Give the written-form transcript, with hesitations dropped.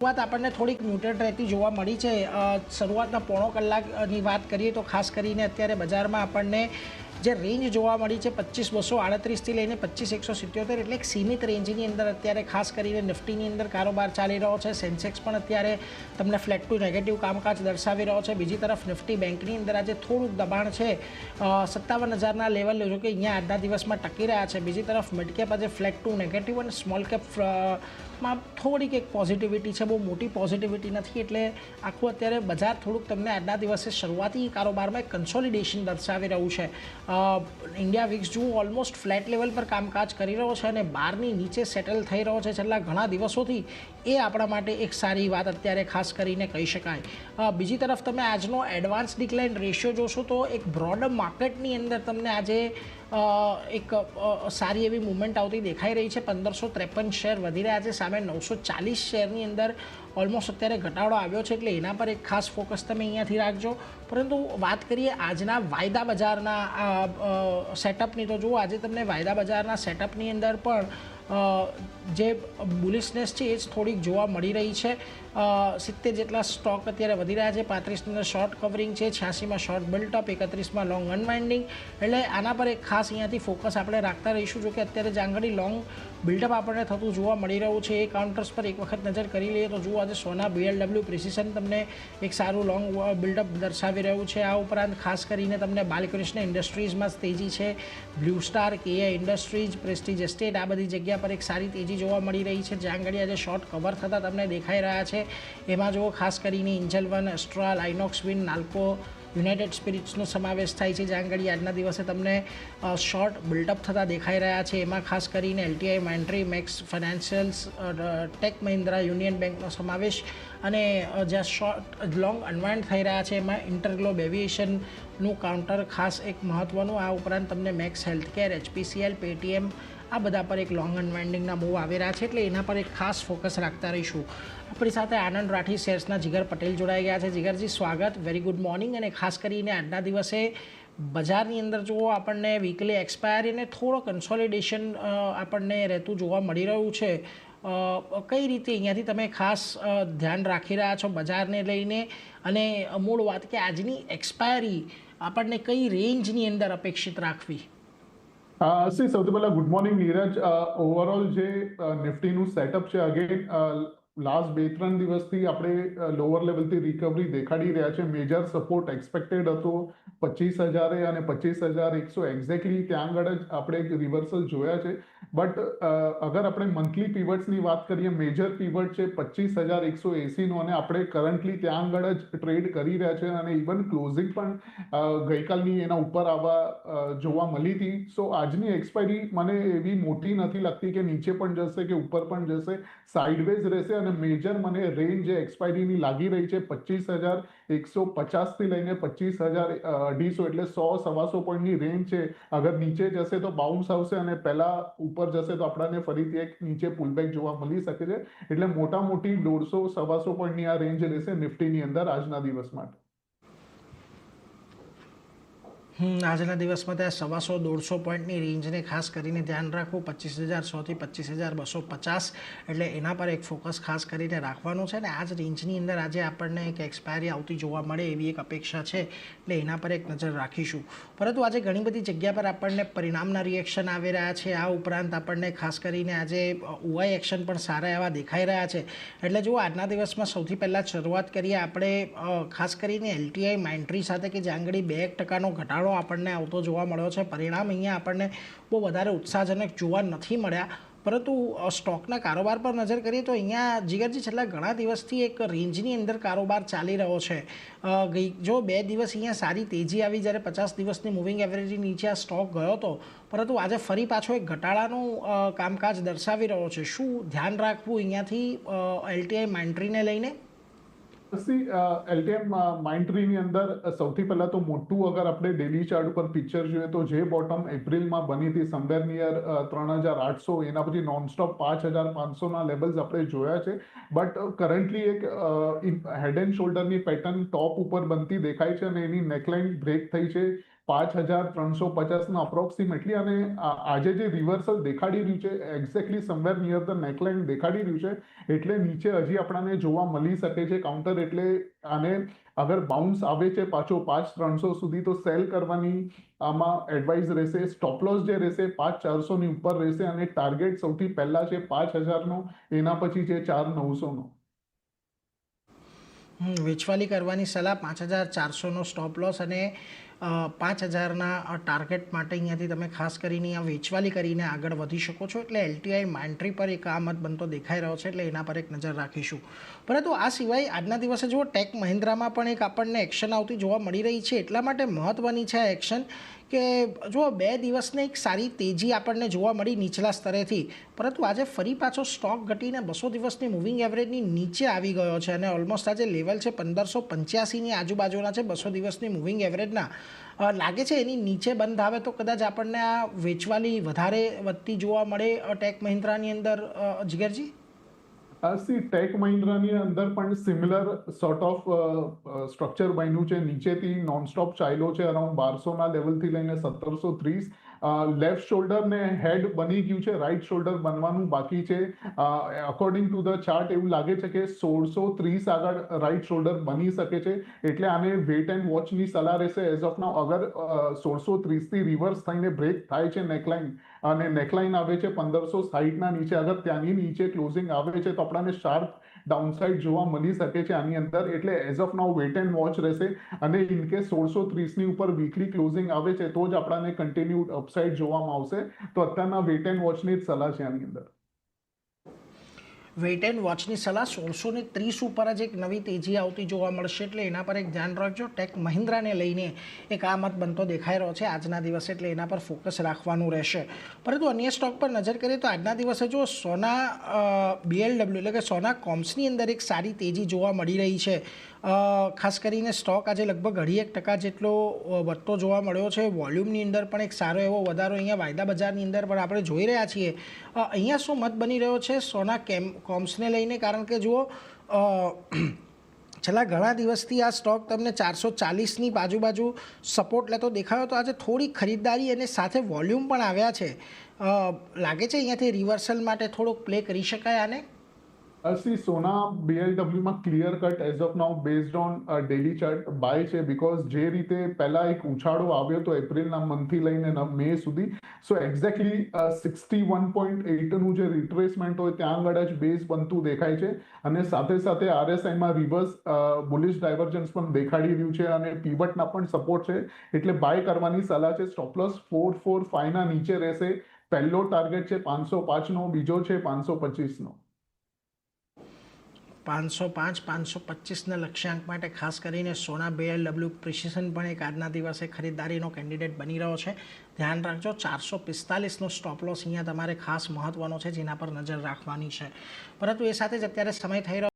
શરૂઆત આપણને થોડીક મ્યુટેડ રહેતી જોવા મળી છે. શરૂઆતના પોણો કલાકની વાત કરીએ તો ખાસ કરીને અત્યારે બજારમાં આપણને જે રેન્જ જોવા મળી છે 25,238થી લઈને 25,177, એટલે એક સીમિત રેન્જની અંદર અત્યારે ખાસ કરીને નિફ્ટીની અંદર કારોબાર ચાલી રહ્યો છે. સેન્સેક્સ પણ અત્યારે તમને ફ્લેટ ટુ નેગેટિવ કામકાજ દર્શાવી રહ્યો છે. બીજી તરફ નિફ્ટી બેંકની અંદર આજે થોડુંક દબાણ છે 57,000ના લેવલ, જો કે અહીંયા આજના દિવસમાં ટકી રહ્યા છે. બીજી તરફ મિડ કેપ આજે ફ્લેટ ટુ નેગેટિવ અને સ્મોલ કેપ માં થોડીક એક પોઝિટિવિટી છે, બહુ મોટી પોઝિટિવિટી નથી. એટલે આખું અત્યારે બજાર થોડુંક તમને આજના દિવસે શરૂઆતી કારોબારમાં એક કન્સોલિડેશન દર્શાવી રહ્યું છે. ઇન્ડિયા વિક્સ જુઓ ઓલમોસ્ટ ફ્લેટ લેવલ પર કામકાજ કરી રહ્યો છે અને 12ની નીચે સેટલ થઈ રહ્યો છે છેલ્લા ઘણા દિવસોથી. એ આપણા માટે એક સારી વાત અત્યારે ખાસ કરીને કહી શકાય. બીજી તરફ તમે આજનો એડવાન્સ ડિક્લાઇન રેશિયો જોશો તો એક બ્રોડ માર્કેટની અંદર તમને આજે એક સારી એવી મુવમેન્ટ આવતી દેખાઈ રહી છે. 1553 શેર વધી રહ્યા છે, સામે 940 શેરની અંદર ઓલમોસ્ટ અત્યારે ઘટાડો આવ્યો છે. એટલે એના પર એક ખાસ ફોકસ તમે અહીંયાથી રાખજો. પરંતુ વાત કરીએ આજના વાયદા બજારના સેટઅપની, તો જુઓ આજે તમને વાયદા બજારના સેટઅપની અંદર પણ જે બુલિશનેસ છે એ જ થોડીક જોવા મળી રહી છે. 70 જેટલા સ્ટોક અત્યારે વધી રહ્યા છે. 35ની અંદર શોર્ટ કવરિંગ છે, 86માં શોર્ટ બિલ્ટઅપ, 31માં લોંગ અનવાઇન્ડિંગ. એટલે આના પર એક ખાસ અહીંયાથી ફોકસ આપણે રાખતા રહીશું. જો કે અત્યારે જાંગડી લોંગ બિલ્ડઅપ આપણને થતું જોવા મળી રહ્યું છે. એ કાઉન્ટર્સ પર એક વખત નજર કરી લઈએ તો જુઓ આજે સોના BLW પ્રિસિશન તમને એક સારું લોંગ બિલ્ડઅપ દર્શાવી રહ્યું છે. આ ઉપરાંત ખાસ કરીને તમને બાલકૃષ્ણ ઇન્ડસ્ટ્રીઝમાં તેજી છે. Blue star, KA industries, Prestige estate, આ બધી જગ્યા પર એક સારી તેજી જોવા મળી રહી છે. જાંગડી આજે શોર્ટ કવર થતાં તમને દેખાઈ રહ્યા છે. એમાં જુઓ ખાસ કરીને angel one, Astral, Inox wind, Nalco, united સ્પિરિટ્સનો સમાવેશ થાય છે. જાંગડી આજના દિવસે તમને શોર્ટ બિલ્ડઅપ થતા દેખાઈ રહ્યા છે. એમાં ખાસ કરીને LTI, Mindtree, Max financials, Tech Mahindra, union બેંકનો સમાવેશ અને જ્યાં શોર્ટ લોંગ અનવાઇન્ડ થઈ રહ્યા છે એમાં ઇન્ટરગ્લોબ એવિએશનનું કાઉન્ટર ખાસ એક મહત્ત્વનું. આ ઉપરાંત તમને મેક્સ હેલ્થકેર, HPCL, પેટીએમ, આ બધા પર એક લોંગ અનવાઇન્ડિંગના મૂવ આવી રહ્યા છે. એટલે એના પર એક ખાસ ફોકસ રાખતા રહીશું. આપણી સાથે આનંદ રાઠી શેર્સના જીગર પટેલ જોડાઈ ગયા છે. જીગરજી સ્વાગત, વેરી ગુડ મોર્નિંગ. અને ખાસ કરીને આજના દિવસે બજારની અંદર જુઓ આપણને વીકલી એક્સપાયરીને થોડો કન્સોલિડેશન આપણને રહેતું જોવા મળી રહ્યું છે. કઈ રીતે અહીંયાથી તમે ખાસ ધ્યાન રાખી રહ્યા છો બજારને લઈને? અને મૂળ વાત કે આજની એક્સપાયરી આપણને કઈ રેન્જની અંદર અપેક્ષિત રાખવી? સૌથી પહેલા ગુડ મોર્નિંગ નીરજ. ઓવરઓલ જે નિફ્ટીનું સેટઅપ છે, અગેન લાસ્ટ 2-3 દિવસથી આપણે લોઅર લેવલથી રિકવરી દેખાડી રહ્યા છે. મેજર સપોર્ટ એક્સપેક્ટેડ હતો 25,000 અને 25,100 એક્ઝેક્ટલી ત્યાં આગળ જ આપણે એક રિવર્સલ જોયા છે. બટ અગર આપણે મંથલી પીવટ્સની વાત કરીએ, મેજર પીવટ છે 25,180નો અને આપણે કરન્ટલી ત્યાં આગળ જ ટ્રેડ કરી રહ્યા છે અને ઇવન ક્લોઝિંગ પણ ગઈકાલની એના ઉપર આવવા જોવા મળી હતી. સો આજની એક્સપાયરી મને એવી મોટી નથી લાગતી કે નીચે પણ જશે કે ઉપર પણ જશે, સાઇડવેઝ રહેશે. અને મેજર મને રેન્જ જે એક્સપાયરીની લાગી રહી છે 25,150થી લઈને 25,250, એટલે 100-125 પોઈન્ટની રેન્જ છે. અગર નીચે જશે તો બાઉન્સ આવશે અને પહેલા ઉપર જશે તો આપણને ફરીથી એક નીચે પુલબેક જોવા મળી શકે છે. એટલે મોટા મોટી 150-125 પોઈન્ટની આ રેન્જ રહેશે નિફ્ટીની અંદર આજના દિવસ માટે. આજના દિવસમાં ત્યાં 125-150 પોઈન્ટની રેન્જને ખાસ કરીને ધ્યાન રાખવું. 25,100થી 25,250, એટલે એના પર એક ફોકસ ખાસ કરીને રાખવાનું છે. ને આ જ રેન્જની અંદર આજે આપણને એક એક્સપાયરી આવતી જોવા મળે એવી એક અપેક્ષા છે. એટલે એના પર એક નજર રાખીશું. પરંતુ આજે ઘણી બધી જગ્યા પર આપણને પરિણામના રિએક્શન આવી રહ્યા છે. આ ઉપરાંત આપણને ખાસ કરીને આજે OI એક્શન પણ સારા એવા દેખાઈ રહ્યા છે. એટલે જુઓ આજના દિવસમાં સૌથી પહેલાં શરૂઆત કરીએ આપણે ખાસ કરીને LTI, માઇન્ટ્રી સાથે કે જાંગડી 2% ઘટાડો આપણને આવતો જોવા મળ્યો છે. પરિણામ અહીંયા આપણને બહુ વધારે ઉત્સાહજનક જોવા નથી મળ્યા. પરંતુ સ્ટોકના કારોબાર પર નજર કરીએ તો અહીંયા જીગરજી છેલ્લા ઘણા દિવસથી એક રેન્જની અંદર કારોબાર ચાલી રહ્યો છે. જો 2 દિવસ અહીંયા સારી તેજી આવી, જ્યારે 50 દિવસની મૂવિંગ એવરેજની નીચે આ સ્ટોક ગયો હતો, પરંતુ આજે ફરી પાછો એક ઘટાડાનું કામકાજ દર્શાવી રહ્યો છે. શું ધ્યાન રાખવું અહીંયાથી LTI, માઇન્ટ્રીને લઈને? LTM માઇન્ટ્રીની અંદર સૌથી પહેલા તો મોટું અગર આપણે ડેલી ચાર્ટ ઉપર પિક્ચર જોઈએ તો જે બોટમ એપ્રિલમાં બની હતી સમવેર નિયર 3,800, એના પછી નોનસ્ટોપ 5,500ના લેવલ્સ આપણે જોયા છે. બટ કરન્ટલી એક હેડ એન્ડ શોલ્ડરની પેટર્ન ટોપ ઉપર બનતી દેખાય છે અને એની નેકલાઇન બ્રેક થઈ છે 5350 અપ્રોક્સિમેટલી, અને આજે જે રિવર્સલ દેખાડી રહ્યું છે exactly somewhere near the neckline દેખાડી રહ્યું છે, એટલે નીચે હજી આપણને જોવા મળી શકે છે કાઉન્ટર. એટલે આને અગર બાઉન્સ આવે છે પાછો 5300 સુધી તો સેલ કરવાની આમાં એડવાઇસ રહેશે. સ્ટોપ લોસ જે રહેશે 5400 ની ઉપર રહેશે, અને ટાર્ગેટ સૌથી પહેલા છે 5000 નો, એના પછી છે 4900 નો. વેચવાલી કરવાની સલાહ, 5400નો સ્ટોપ લોસ અને 5000ના ટાર્ગેટ માટે અહીંયાથી તમે ખાસ કરીને આ વેચવાલી કરીને આગળ વધી શકો છો. એટલે LTI માઇન્ટ્રી પર એક આ મત બનતો દેખાઈ રહ્યો છે, એટલે એના પર એક નજર રાખીશું. પરંતુ આ સિવાય આજના દિવસે જુઓ ટેક મહિન્દ્રામાં પણ એક આપણને એક્શન આવતી જોવા મળી રહી છે. એટલા માટે મહત્ત્વની છે આ એક્શન કે જુઓ 2 દિવસને એક સારી તેજી આપણને જોવા મળી નીચલા સ્તરેથી, પરંતુ આજે ફરી પાછો સ્ટોક ઘટીને 200 દિવસની મૂવિંગ એવરેજની નીચે આવી ગયો છે, અને ઓલમોસ્ટ આજે લેવલ છે 1585ની આજુબાજુના છે 200 દિવસની મૂવિંગ એવરેજના. લાગે છે એની નીચે બંધ આવે તો કદાચ આપણને આ વેચવાલી વધારે વધતી જોવા મળે ટેક મહિન્દ્રાની અંદર. જીગરજી, ટેક મહિન્દ્રાની અંદર પણ સિમિલર સોર્ટ ઓફ સ્ટ્રક્ચર બન્યું છે. નીચેથી નોનસ્ટોપ ચાલ્યો છે અરાઉન્ડ 1200ના લેવલથી લઈને 1730. લેફ્ટ શોલ્ડર ને હેડ બની ગયું છે, રાઈટ શોલ્ડર બનવાનું બાકી છે. અકોર્ડિંગ ટુ ધ ચાર્ટ એવું લાગે છે કે 1630 આગળ રાઈટ શોલ્ડર બની શકે છે, એટલે આને વેટ એન્ડ વોચની સલાહ રહેશે એઝ ઓફ નાઉ. અગર 1630 થી રિવર્સ થઈને બ્રેક થાય છે નેકલાઇન, અને નેકલાઇન આવે છે 1560ના નીચે, અગર ત્યાંની નીચે ક્લોઝિંગ આવે છે તો આપણને શાર્પ ડાઉનસાઇડ જોવા મળી શકે છે આની અંદર. એટલે as of now wait and watch રહેશે, અને ઇનકેસ 1630ની ઉપર વીકલી ક્લોઝિંગ આવે છે તો જ આપણને કન્ટિન્યુડ અપસાઇડ જોવામાં આવશે. તો અત્યારના વેટ એન્ડ વોચની જ સલાહ છે આની અંદર. વેઇટ એન્ડ વોચની સલાહ, 1630 ઉપર જ એક નવી તેજી આવતી જોવા મળશે, એટલે એના પર એક ધ્યાન રાખજો. ટેક મહિન્દ્રાને લઈને એક આ મત બનતો દેખાઈ રહ્યો છે આજના દિવસે, એટલે એના પર ફોકસ રાખવાનું રહેશે. પરંતુ અન્ય સ્ટોક પર નજર કરીએ તો આજના દિવસે જો સોના BLW એટલે કે સોના કોમ્સની અંદર એક સારી તેજી જોવા મળી રહી છે. ખાસ કરીને સ્ટોક આજે લગભગ 2.5% જેટલો વધતો જોવા મળ્યો છે. વોલ્યુમની અંદર પણ એક સારો એવો વધારો અહીંયા વાયદા બજારની અંદર પણ આપણે જોઈ રહ્યા છીએ. અહીંયા શું મત બની રહ્યો છે સોના કોમ્સને લઈને? કારણ કે જુઓ છેલ્લા ઘણા દિવસથી આ સ્ટોક તમને 440ની આજુબાજુ સપોર્ટ લેતો દેખાયો, તો આજે થોડી ખરીદદારી અને સાથે વોલ્યુમ પણ આવ્યા છે. લાગે છે અહીંયાથી રિવર્સલ માટે થોડોક પ્લે કરી શકાય આને. સોના BLW માં clear cut as of now based on daily chart buy છે, બીકોઝ જે રીતે પહેલા એક ઉછાળો આવ્યો હતો એપ્રિલના મંથથી લઈને મે સુધી, સો એક્ઝેક્ટલી 61.8નું જે રિટ્રેસમેન્ટ હોય ત્યાં આગળ જ બેઝ બનતું દેખાય છે. અને સાથે સાથે RSIમાં રિવર્સ બુલિશ ડાયવર્જન્સ પણ દેખાડી રહ્યું છે, અને પીવટના પણ સપોર્ટ છે, એટલે બાય કરવાની સલાહ છે. સ્ટોપ લોસ 445ના નીચે રહેશે. પહેલો ટાર્ગેટ છે 505નો, બીજો છે 525નો. 505 525ના લક્ષ્યાંક માટે ખાસ કરીને સોના BLW પ્રિસિઝન પણ એક આજના દિવસે ખરીદદારીનો કેન્ડિડેટ બની રહ્યો છે. ધ્યાન રાખજો 445નો સ્ટોપ લોસ અહીંયા તમારે ખાસ મહત્વનો છે, જેના પર નજર રાખવાની છે. પરંતુ એ સાથે જ અત્યારે સમય થઈ રહ્યો